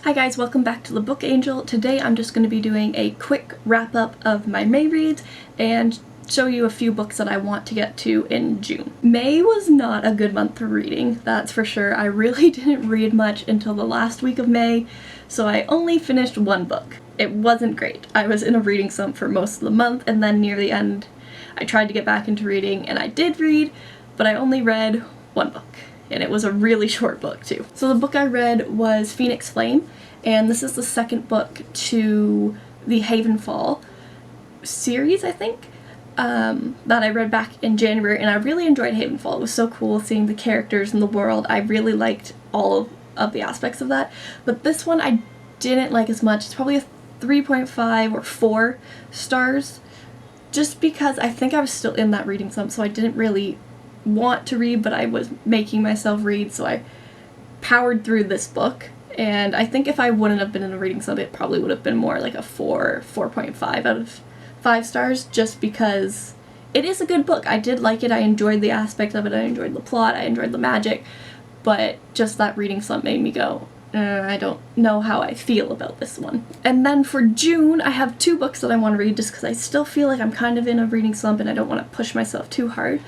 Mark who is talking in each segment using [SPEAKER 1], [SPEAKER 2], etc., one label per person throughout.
[SPEAKER 1] Hi guys, welcome back to the Book Angel. Today I'm just going to be doing a quick wrap up of my May reads and show you a few books that I want to get to in June. May was not a good month for reading, that's for sure. I really didn't read much until the last week of May, so I only finished one book. It wasn't great. I was in a reading slump for most of the month, and then near the end I tried to get back into reading and I did read, but I only read one book. And it was a really short book too. So the book I read was Phoenix Flame, and this is the second book to the Havenfall series, I think, that I read back in January, and I really enjoyed Havenfall. It was so cool seeing the characters and the world. I really liked all of the aspects of that, but this one I didn't like as much. It's probably a 3.5 or 4 stars, just because I think I was still in that reading slump, so I didn't really want to read, but I was making myself read, so I powered through this book. And I think if I wouldn't have been in a reading slump, it probably would have been more like a 4.5 out of 5 stars, just because it is a good book. I did like it, I enjoyed the aspect of it, I enjoyed the plot, I enjoyed the magic, but just that reading slump made me go, I don't know how I feel about this one. And then for June, I have 2 books that I want to read just because I still feel like I'm kind of in a reading slump and I don't want to push myself too hard.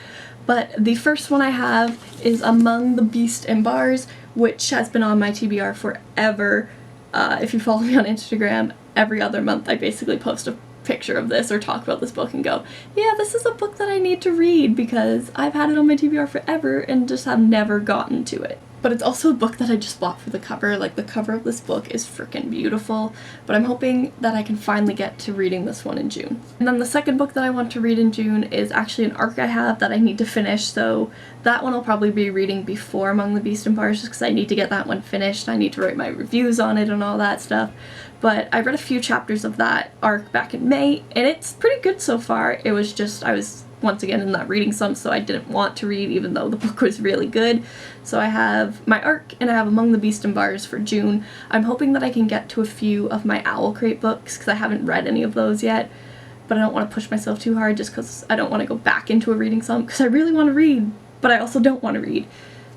[SPEAKER 1] But the first one I have is Among the Beast and Bars, which has been on my TBR forever. If you follow me on Instagram, every other month I basically post a picture of this or talk about this book and go, yeah, this is a book that I need to read because I've had it on my TBR forever and just have never gotten to it. But it's also a book that I just bought for the cover. Like, the cover of this book is freaking beautiful, but I'm hoping that I can finally get to reading this one in June. And then the second book that I want to read in June is actually an arc I have that I need to finish, so that one I'll probably be reading before Among the Beast and Bars just because I need to get that one finished. I need to write my reviews on it and all that stuff. But I read a few chapters of that arc back in May, and it's pretty good so far. It was just, I was once again in that reading slump, so I didn't want to read even though the book was really good. So I have my arc and I have Among the Beast and Bars for June. I'm hoping that I can get to a few of my Owl Crate books because I haven't read any of those yet, but I don't want to push myself too hard just because I don't want to go back into a reading slump because I really want to read, but I also don't want to read.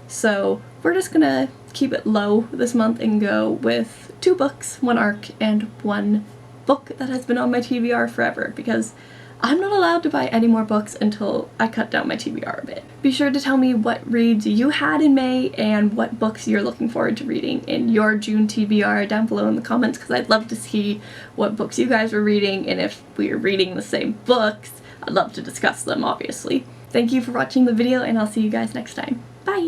[SPEAKER 1] So we're just gonna keep it low this month and go with 2 books, 1 arc, and 1 book that has been on my TBR forever because I'm not allowed to buy any more books until I cut down my TBR a bit. Be sure to tell me what reads you had in May and what books you're looking forward to reading in your June TBR down below in the comments because I'd love to see what books you guys were reading, and if we're reading the same books, I'd love to discuss them, obviously. Thank you for watching the video, and I'll see you guys next time. Bye!